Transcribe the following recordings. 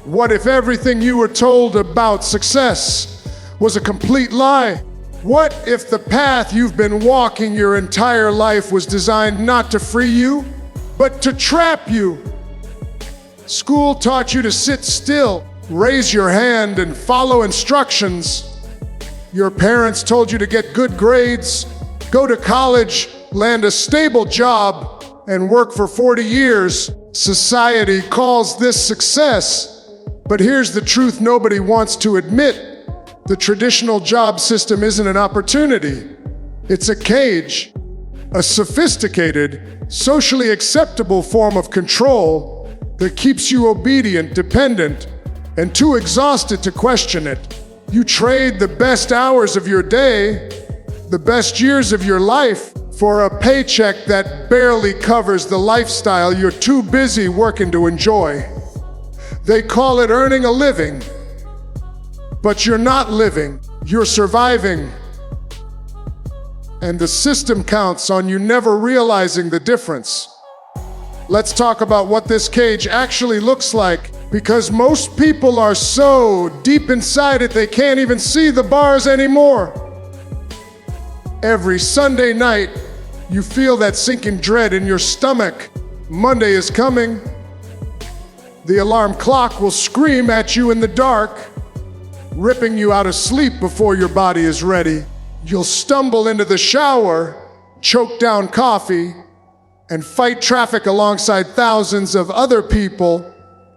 What if everything you were told about success was a complete lie? What if the path you've been walking your entire life was designed not to free you, but to trap you? School taught you to sit still, raise your hand, and follow instructions. Your parents told you to get good grades, go to college, land a stable job, and work for 40 years. Society calls this success. But here's the truth nobody wants to admit. The traditional job system isn't an opportunity. It's a cage, a sophisticated, socially acceptable form of control that keeps you obedient, dependent, and too exhausted to question it. You trade the best hours of your day, the best years of your life, for a paycheck that barely covers the lifestyle you're too busy working to enjoy. They call it earning a living, but you're not living, you're surviving. And the system counts on you never realizing the difference. Let's talk about what this cage actually looks like, because most people are so deep inside it they can't even see the bars anymore. Every Sunday night, you feel that sinking dread in your stomach. Monday is coming. The alarm clock will scream at you in the dark, ripping you out of sleep before your body is ready. You'll stumble into the shower, choke down coffee, and fight traffic alongside thousands of other people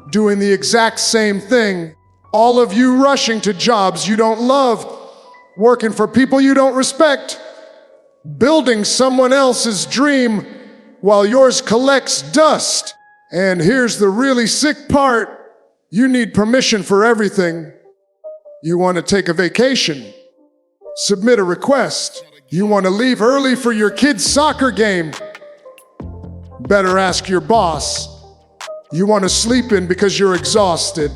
doing the exact same thing. All of you rushing to jobs you don't love, working for people you don't respect, building someone else's dream while yours collects dust. And here's the really sick part. You need permission for everything. You want to take a vacation, submit a request. You want to leave early for your kid's soccer game. Better ask your boss. You want to sleep in because you're exhausted.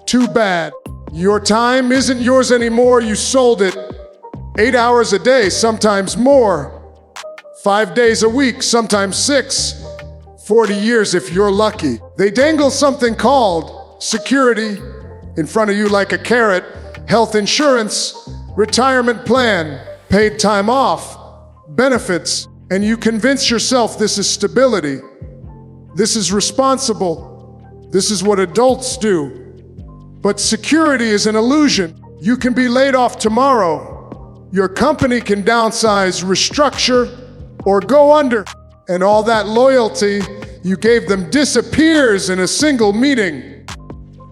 Too bad. Your time isn't yours anymore. You sold it. 8 hours a day, sometimes more. 5 days a week, sometimes 6. 40 years if you're lucky. They dangle something called security in front of you like a carrot, health insurance, retirement plan, paid time off, benefits, and you convince yourself this is stability. This is responsible. This is what adults do. But security is an illusion. You can be laid off tomorrow. Your company can downsize, restructure, or go under. And all that loyalty you gave them disappears in a single meeting.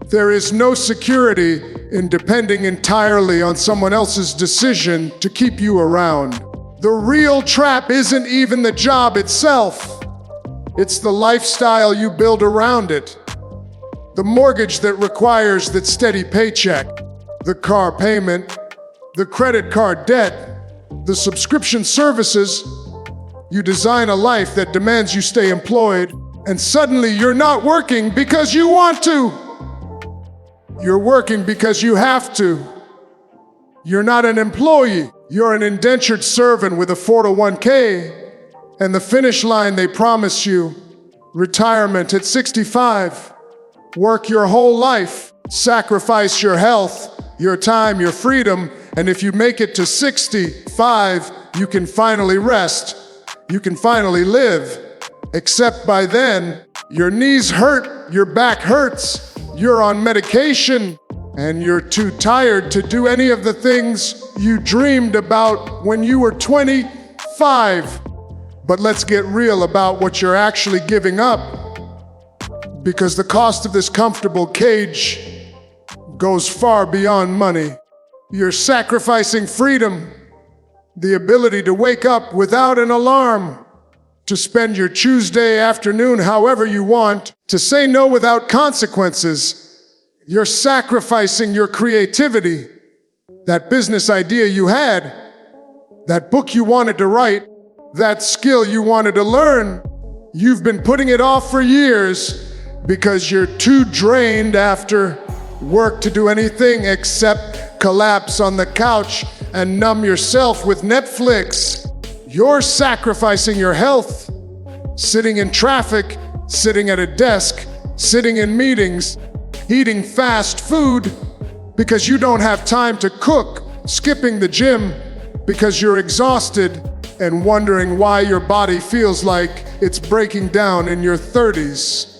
There is no security in depending entirely on someone else's decision to keep you around. The real trap isn't even the job itself. It's the lifestyle you build around it. The mortgage that requires that steady paycheck, the car payment, the credit card debt, the subscription services. You design a life that demands you stay employed, and suddenly you're not working because you want to. You're working because you have to. You're not an employee. You're an indentured servant with a 401k, and the finish line they promise you, retirement at 65. Work your whole life, sacrifice your health, your time, your freedom, and if you make it to 65, you can finally rest. You can finally live. Except by then, your knees hurt, your back hurts, you're on medication, and you're too tired to do any of the things you dreamed about when you were 25. But let's get real about what you're actually giving up, because the cost of this comfortable cage goes far beyond money. You're sacrificing freedom, the ability to wake up without an alarm, to spend your Tuesday afternoon however you want, to say no without consequences. You're sacrificing your creativity, that business idea you had, that book you wanted to write, that skill you wanted to learn. You've been putting it off for years because you're too drained after work to do anything except collapse on the couch and numb yourself with Netflix. You're sacrificing your health, sitting in traffic, sitting at a desk, sitting in meetings, eating fast food because you don't have time to cook, skipping the gym because you're exhausted, and wondering why your body feels like it's breaking down in your 30s.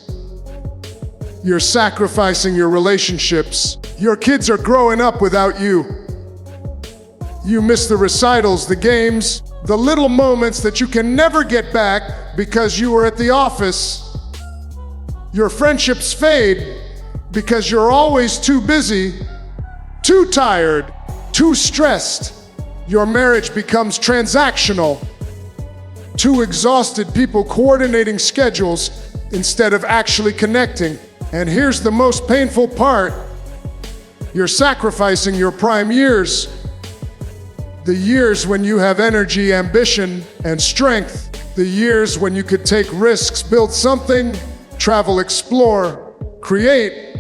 You're sacrificing your relationships. Your kids are growing up without you. You miss the recitals, the games, the little moments that you can never get back because you were at the office. Your friendships fade because you're always too busy, too tired, too stressed. Your marriage becomes transactional. Two exhausted people coordinating schedules instead of actually connecting. And here's the most painful part. You're sacrificing your prime years. The years when you have energy, ambition, and strength. The years when you could take risks, build something, travel, explore, create.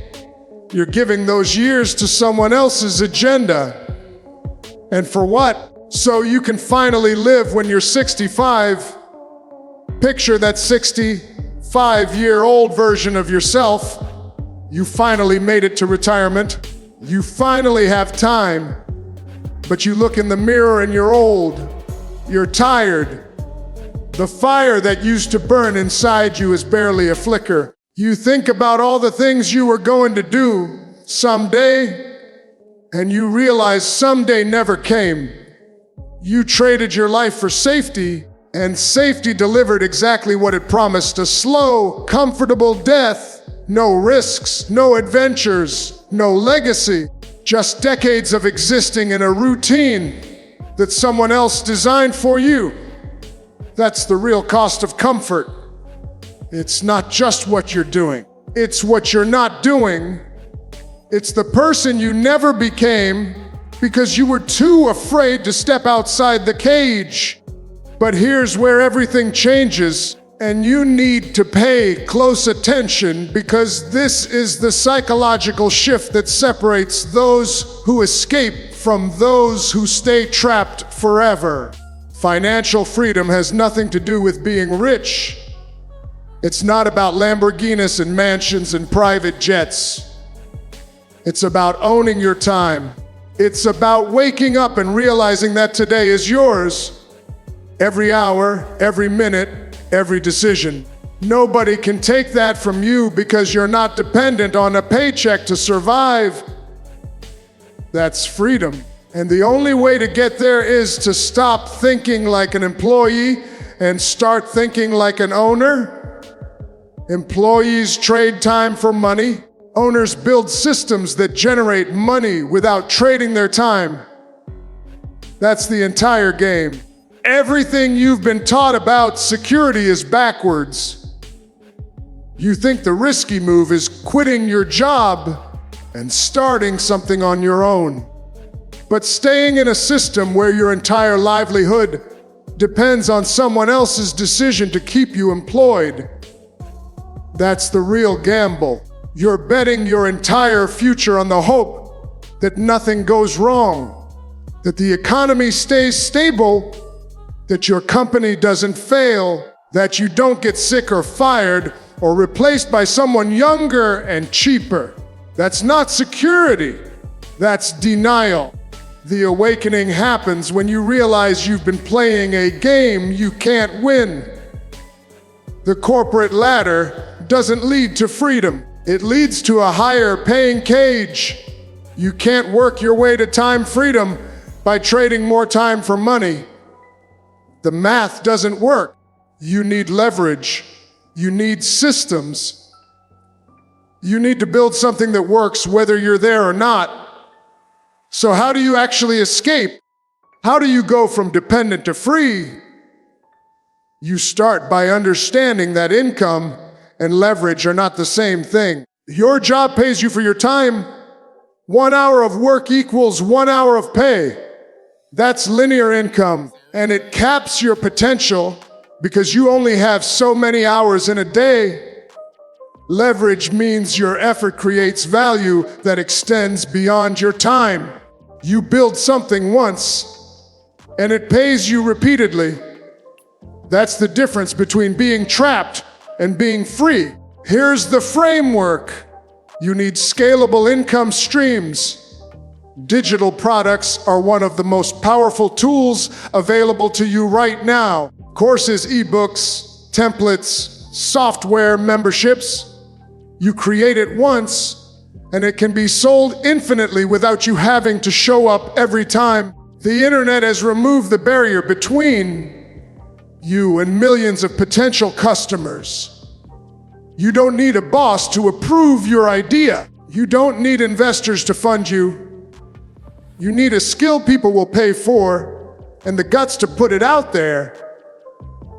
You're giving those years to someone else's agenda. And for what? So you can finally live when you're 65. Picture that 65-year-old version of yourself. You finally made it to retirement. You finally have time. But you look in the mirror and you're old. You're tired. The fire that used to burn inside you is barely a flicker. You think about all the things you were going to do someday, and you realize someday never came. You traded your life for safety, and safety delivered exactly what it promised: a slow, comfortable death. No risks, no adventures, no legacy. Just decades of existing in a routine that someone else designed for you. That's the real cost of comfort. It's not just what you're doing. It's what you're not doing. It's the person you never became because you were too afraid to step outside the cage. But here's where everything changes, and you need to pay close attention, because this is the psychological shift that separates those who escape from those who stay trapped forever. Financial freedom has nothing to do with being rich. It's not about Lamborghinis and mansions and private jets. It's about owning your time. It's about waking up and realizing that today is yours. Every hour, every minute, every decision. Nobody can take that from you because you're not dependent on a paycheck to survive. That's freedom. And the only way to get there is to stop thinking like an employee and start thinking like an owner. Employees trade time for money. Owners build systems that generate money without trading their time. That's the entire game. Everything you've been taught about security is backwards. You think the risky move is quitting your job and starting something on your own. But staying in a system where your entire livelihood depends on someone else's decision to keep you employed, that's the real gamble. You're betting your entire future on the hope that nothing goes wrong, that the economy stays stable, that your company doesn't fail, that you don't get sick or fired or replaced by someone younger and cheaper. That's not security. That's denial. The awakening happens when you realize you've been playing a game you can't win. The corporate ladder doesn't lead to freedom. It leads to a higher paying cage. You can't work your way to time freedom by trading more time for money. The math doesn't work. You need leverage. You need systems. You need to build something that works whether you're there or not. So how do you actually escape? How do you go from dependent to free? You start by understanding that income and leverage are not the same thing. Your job pays you for your time. 1 hour of work equals 1 hour of pay. That's linear income, and it caps your potential because you only have so many hours in a day. Leverage means your effort creates value that extends beyond your time. You build something once, and it pays you repeatedly. That's the difference between being trapped and being free. Here's the framework. You need scalable income streams. Digital products are one of the most powerful tools available to you right now. Courses, ebooks, templates, software memberships. You create it once, and it can be sold infinitely without you having to show up every time. The internet has removed the barrier between you and millions of potential customers. You don't need a boss to approve your idea. You don't need investors to fund you. You need a skill people will pay for and the guts to put it out there.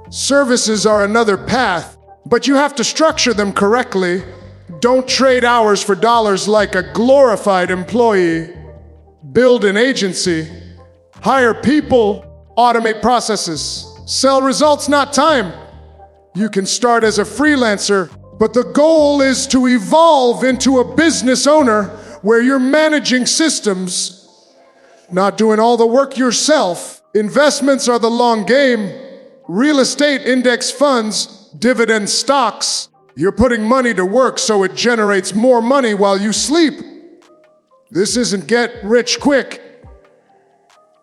Services are another path, but you have to structure them correctly. Don't trade hours for dollars like a glorified employee. Build an agency. Hire people. Automate processes. Sell results, not time. You can start as a freelancer, but the goal is to evolve into a business owner where you're managing systems, not doing all the work yourself. Investments are the long game. Real estate, index funds, dividend stocks. You're putting money to work so it generates more money while you sleep. This isn't get rich quick.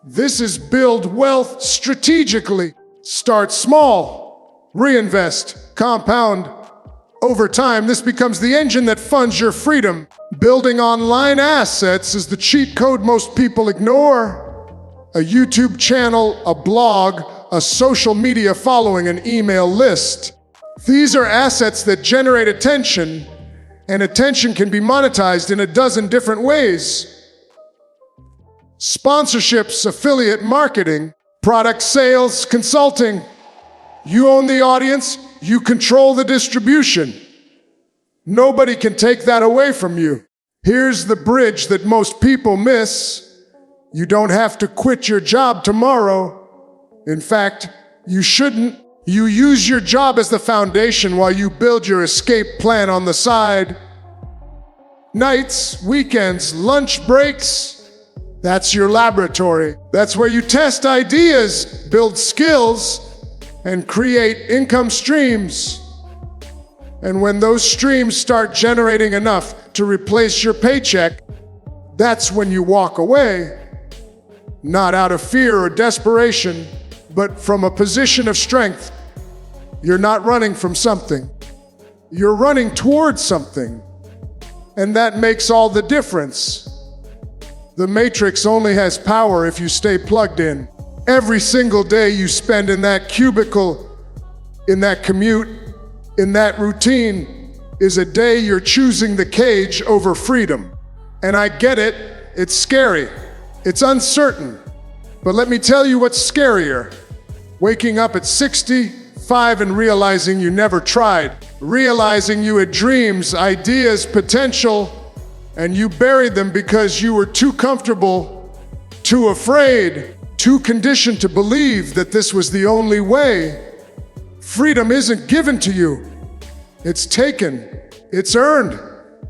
This is build wealth strategically. Start small, reinvest, compound. Over time, this becomes the engine that funds your freedom. Building online assets is the cheat code most people ignore. A YouTube channel, a blog, a social media following, an email list. These are assets that generate attention, and attention can be monetized in a dozen different ways. Sponsorships, affiliate marketing, product sales, consulting. You own the audience, you control the distribution. Nobody can take that away from you. Here's the bridge that most people miss. You don't have to quit your job tomorrow. In fact, you shouldn't. You use your job as the foundation while you build your escape plan on the side. Nights, weekends, lunch breaks, that's your laboratory. That's where you test ideas, build skills, and create income streams. And when those streams start generating enough to replace your paycheck, that's when you walk away. Not out of fear or desperation, but from a position of strength. You're not running from something. You're running towards something. And that makes all the difference. The matrix only has power if you stay plugged in. Every single day you spend in that cubicle, in that commute, in that routine, is a day you're choosing the cage over freedom. And I get it, it's scary, it's uncertain. But let me tell you what's scarier. Waking up at 65 and realizing you never tried. Realizing you had dreams, ideas, potential, and you buried them because you were too comfortable, too afraid, too conditioned to believe that this was the only way. Freedom isn't given to you. It's taken. It's earned.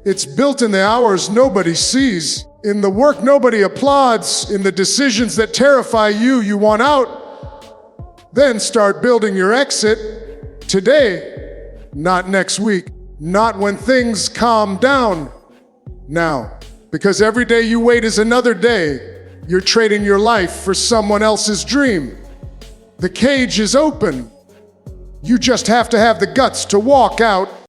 It's built in the hours nobody sees, in the work nobody applauds, in the decisions that terrify you. You want out. Then start building your exit today, not next week, not when things calm down. Now, because every day you wait is another day. You're trading your life for someone else's dream. The cage is open. You just have to have the guts to walk out.